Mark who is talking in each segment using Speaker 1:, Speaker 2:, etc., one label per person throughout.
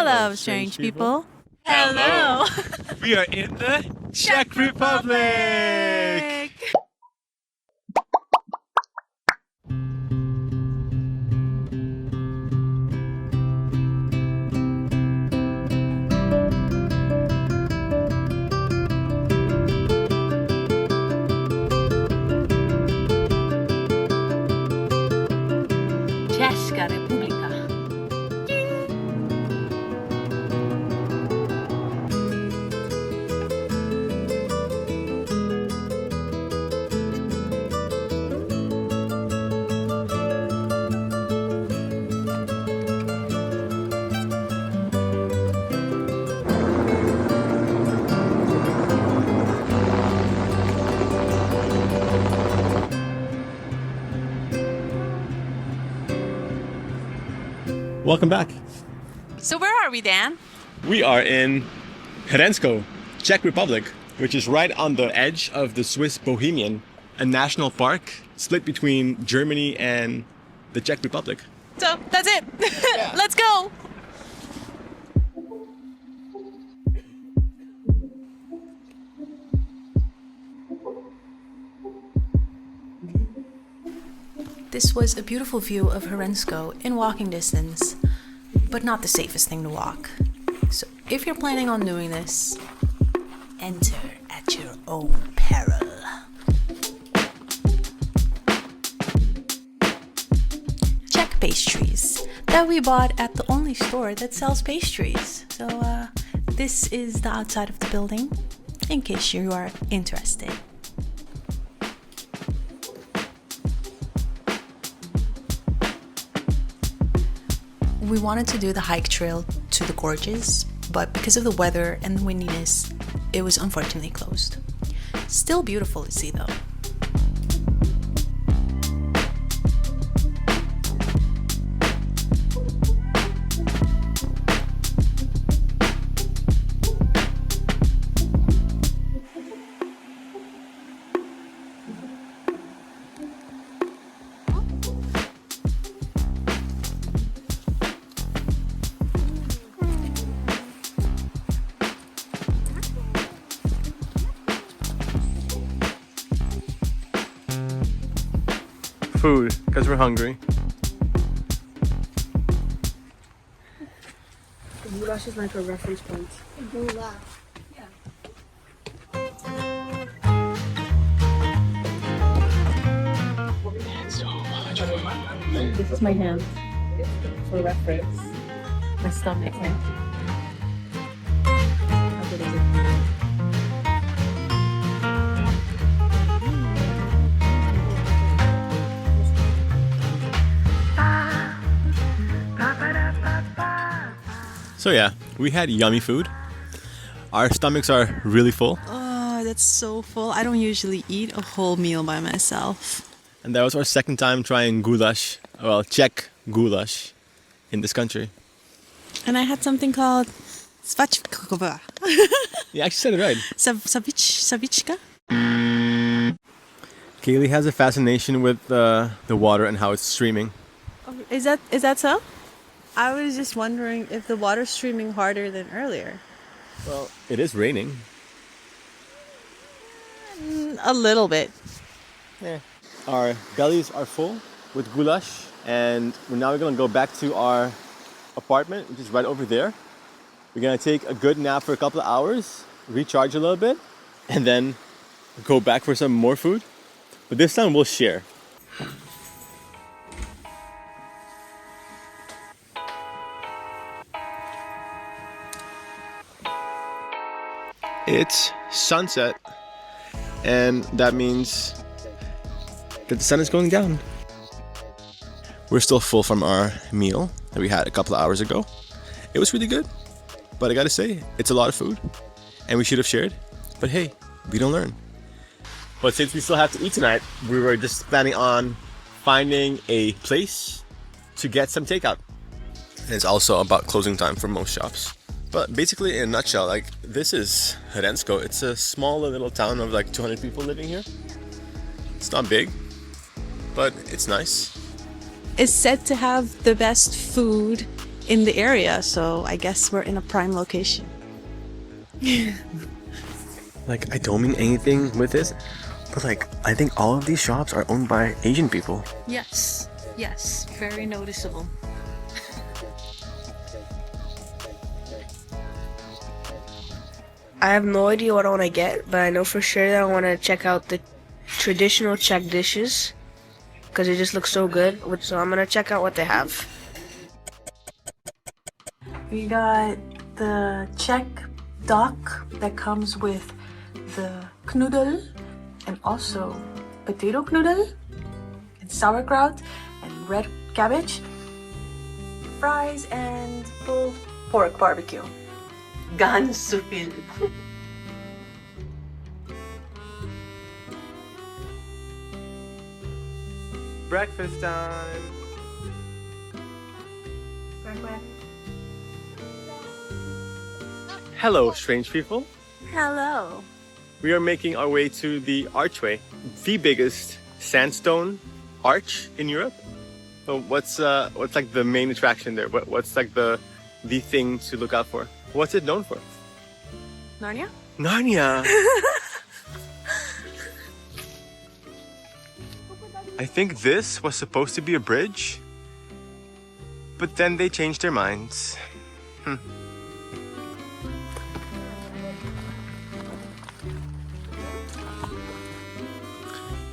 Speaker 1: Hello, strange people.
Speaker 2: Hello. We are in the Czech Republic.
Speaker 1: Česká republika.
Speaker 2: Welcome back.
Speaker 1: So where are we, Dan?
Speaker 2: We are in Hřensko, Czech Republic, which is right on the edge of the Swiss Bohemian, a national park split between Germany and the Czech Republic.
Speaker 1: So that's it. Let's go. This was a beautiful view of Hrensko in walking distance, but not the safest thing to walk. So if you're planning on doing this, enter at your own peril. Czech pastries that we bought at the only store that sells pastries. So this is the outside of the building, in case you are interested. We wanted to do the hike trail to the gorges, but because of the weather and the windiness, it was unfortunately closed. Still beautiful to see though.
Speaker 2: Food, because we're hungry.
Speaker 3: Goulash is like a reference point. Goulash. This is my hand for reference. My stomach. How good is it?
Speaker 2: So yeah, we had yummy food. Our stomachs are really full.
Speaker 1: Oh, that's so full. I don't usually eat a whole meal by myself.
Speaker 2: And that was our second time trying goulash, well, Czech goulash in this country.
Speaker 1: And I had something called svačkova.
Speaker 2: You actually said it right.
Speaker 1: Savička?
Speaker 2: Kaylee has a fascination with the water and how it's streaming.
Speaker 4: Is that so? I was just wondering if the water's streaming harder than earlier.
Speaker 2: Well, it is raining.
Speaker 4: A little bit.
Speaker 2: Yeah. Our bellies are full with goulash, and now we're gonna go back to our apartment, which is right over there. We're gonna take a good nap for a couple of hours, recharge a little bit, and then go back for some more food. But this time we'll share. It's sunset, and that means that the sun is going down. We're still full from our meal that we had a couple of hours ago. It was really good, but I gotta say, it's a lot of food, and we should have shared. But hey, we don't learn. But since we still have to eat tonight, we were just planning on finding a place to get some takeout. And it's also about closing time for most shops. But basically, in a nutshell, like, this is Hřensko. It's a small little town of like 200 people living here. It's not big, but it's nice.
Speaker 4: It's said to have the best food in the area, so I guess we're in a prime location.
Speaker 2: Like, I don't mean anything with this, but like, I think all of these shops are owned by Asian people.
Speaker 1: Yes, yes, very noticeable.
Speaker 5: I have no idea what I want to get, but I know for sure that I want to check out the traditional Czech dishes because it just looks so good. So I'm going to check out what they have.
Speaker 1: We got the Czech duck that comes with the knödel and also potato knödel and sauerkraut and red cabbage, fries and pulled pork barbecue. Ganz so viel.
Speaker 2: Breakfast time! Hello, strange people.
Speaker 4: Hello.
Speaker 2: We are making our way to the archway, the biggest sandstone arch in Europe. So what's like the main attraction there? What's like the thing to look out for? What's it known for?
Speaker 4: Narnia?
Speaker 2: Narnia! I think this was supposed to be a bridge, but then they changed their minds.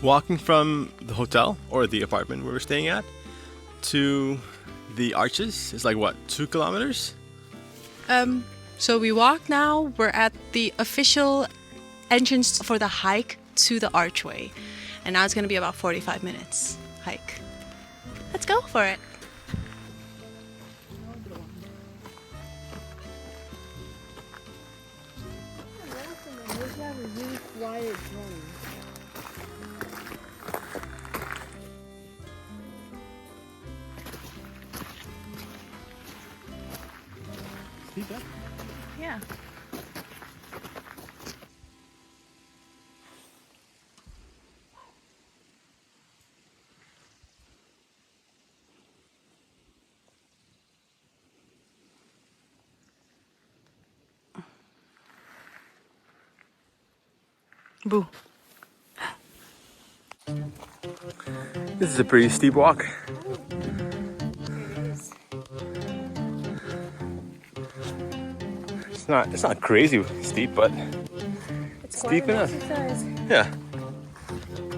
Speaker 2: Walking from the hotel or the apartment we were staying at to the arches is like what, 2 kilometers?
Speaker 4: So we walk now. We're at the official entrance for the hike to the archway. And now it's going to be about 45 minutes hike. Let's go for it. Yeah. Boo.
Speaker 2: This is a pretty steep walk. It's not crazy steep, but it's steep enough. Yeah.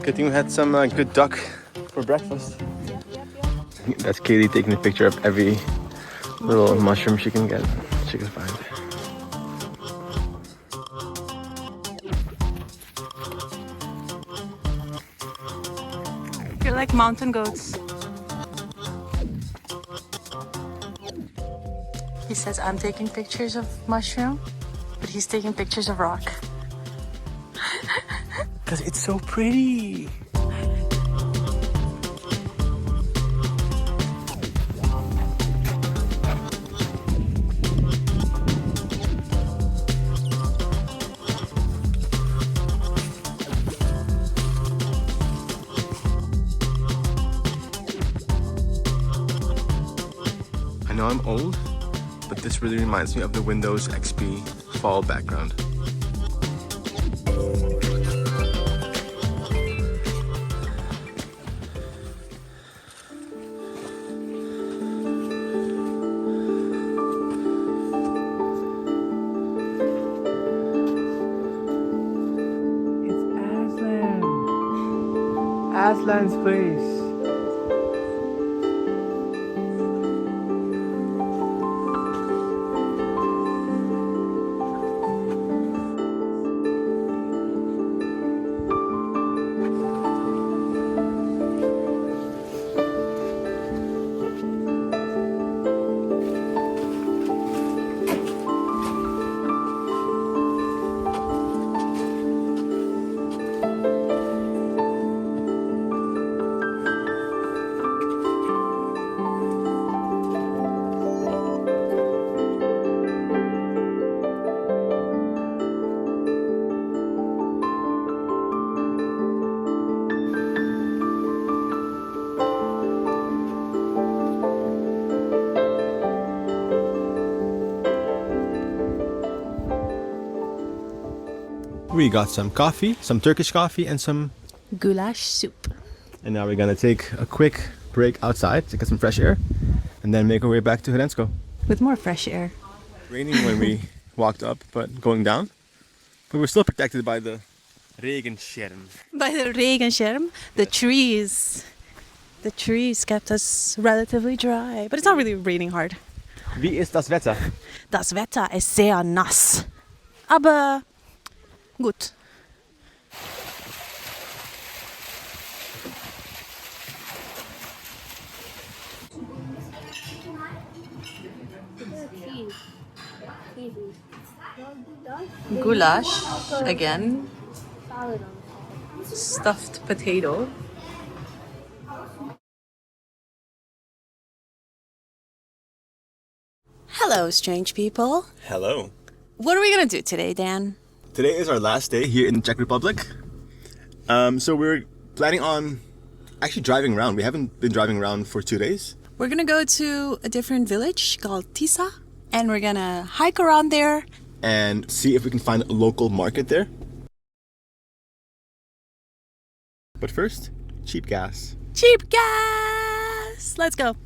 Speaker 2: Good thing we had some good duck for breakfast. That's Kaylee taking a picture of every little mushroom she can find.
Speaker 4: You're like mountain goats.
Speaker 1: He says I'm taking pictures of mushroom, but he's taking pictures of rock.
Speaker 2: Because it's so pretty. I know I'm old, but this really reminds me of the Windows XP fall background. Aslan's place. We got some coffee, some Turkish coffee, and some...
Speaker 4: Goulash soup.
Speaker 2: And now we're gonna take a quick break outside to get some fresh air, and then make our way back to Hřensko.
Speaker 4: With more fresh air.
Speaker 2: Raining when we walked up, but going down. But we're still protected by the regenscherm.
Speaker 4: By the regenscherm, the trees. The trees kept us relatively dry, but it's not really raining hard.
Speaker 2: Wie ist das Wetter?
Speaker 4: Das Wetter ist sehr nass. Aber gut. Goulash again. Stuffed potato. Hello, strange people.
Speaker 2: Hello.
Speaker 4: What are we gonna do today, Dan?
Speaker 2: Today is our last day here in the Czech Republic. So we're planning on actually driving around. We haven't been driving around for 2 days.
Speaker 4: We're gonna go to a different village called Tisá, and we're gonna hike around there.
Speaker 2: And see if we can find a local market there. But first, cheap gas.
Speaker 4: Cheap gas! Let's go.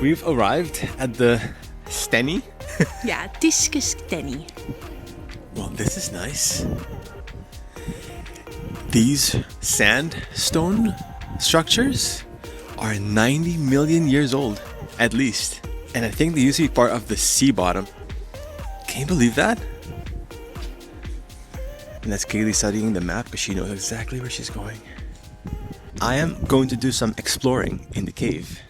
Speaker 2: We've arrived at the Steny.
Speaker 4: Yeah, Tiske Steny.
Speaker 2: Well, this is nice. These sandstone structures are 90 million years old, at least. And I think they used to be part of the sea bottom. Can you believe that? And that's Kaylee studying the map because she knows exactly where she's going. I am going to do some exploring in the cave.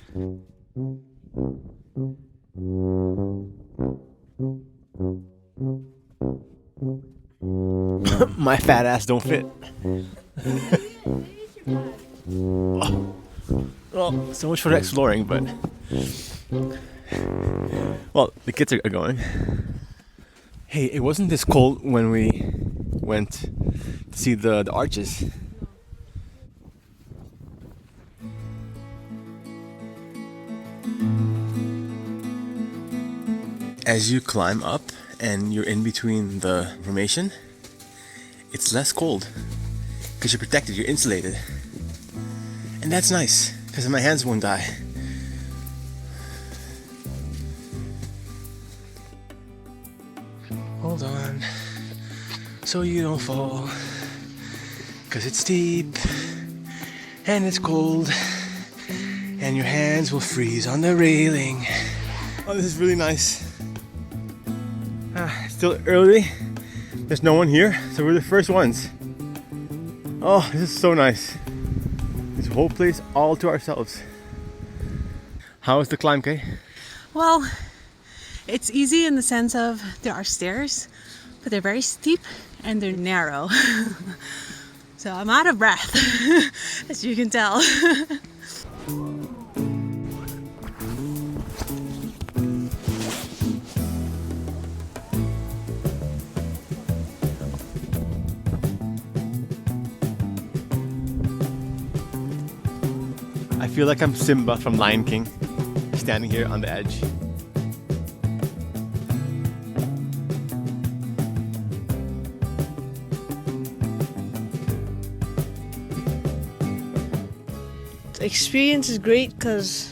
Speaker 2: My fat ass don't fit. Well, so much for exploring, but well, the kids are going. Hey, it wasn't this cold when we went to see the arches. As you climb up and you're in between the formation, it's less cold because you're protected, you're insulated. And that's nice because my hands won't die. Hold on, so you don't fall, because it's steep and it's cold and your hands will freeze on the railing. Oh, this is really nice. It's still early, there's no one here, so we're the first ones. Oh, this is so nice. This whole place all to ourselves. How is the climb, Kay?
Speaker 4: Well, it's easy in the sense of there are stairs, but they're very steep and they're narrow. So I'm out of breath, as you can tell.
Speaker 2: I feel like I'm Simba from Lion King, standing here on the edge.
Speaker 5: The experience is great because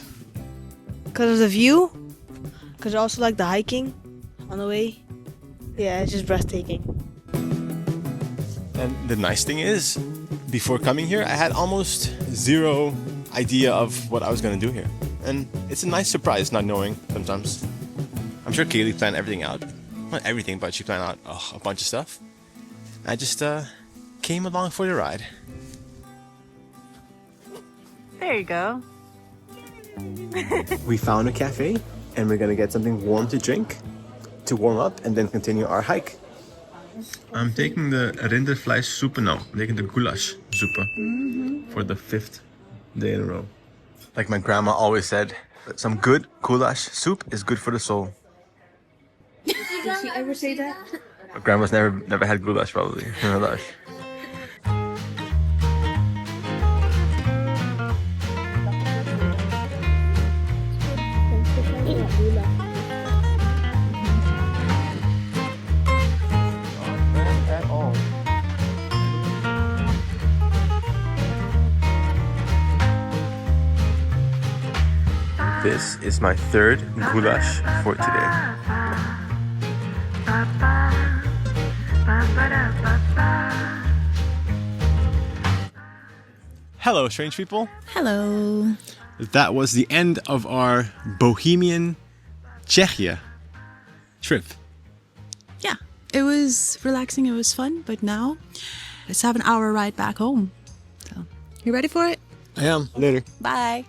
Speaker 5: of the view, because I also like the hiking on the way. Yeah, it's just breathtaking.
Speaker 2: And the nice thing is, before coming here, I had almost zero idea of what I was going to do here. And it's a nice surprise not knowing sometimes. I'm sure Kaylee planned everything out. Not everything, but she planned out a bunch of stuff. I just came along for the ride.
Speaker 4: There you go.
Speaker 2: We found a cafe and we're gonna get something warm to drink to warm up and then continue our hike. I'm taking the rindervleissoep now. I'm taking the goulash soup for the 5th day in a row. Like my grandma always said, some good goulash soup is good for the soul.
Speaker 5: Did she ever say that?
Speaker 2: Grandma's never had goulash probably in her life. This is my third goulash for today. Hello, strange people.
Speaker 4: Hello.
Speaker 2: That was the end of our Bohemian Czechia trip.
Speaker 4: Yeah, it was relaxing, it was fun, but now let's have an hour ride back home. So, you ready for it?
Speaker 2: I am. Later.
Speaker 4: Bye.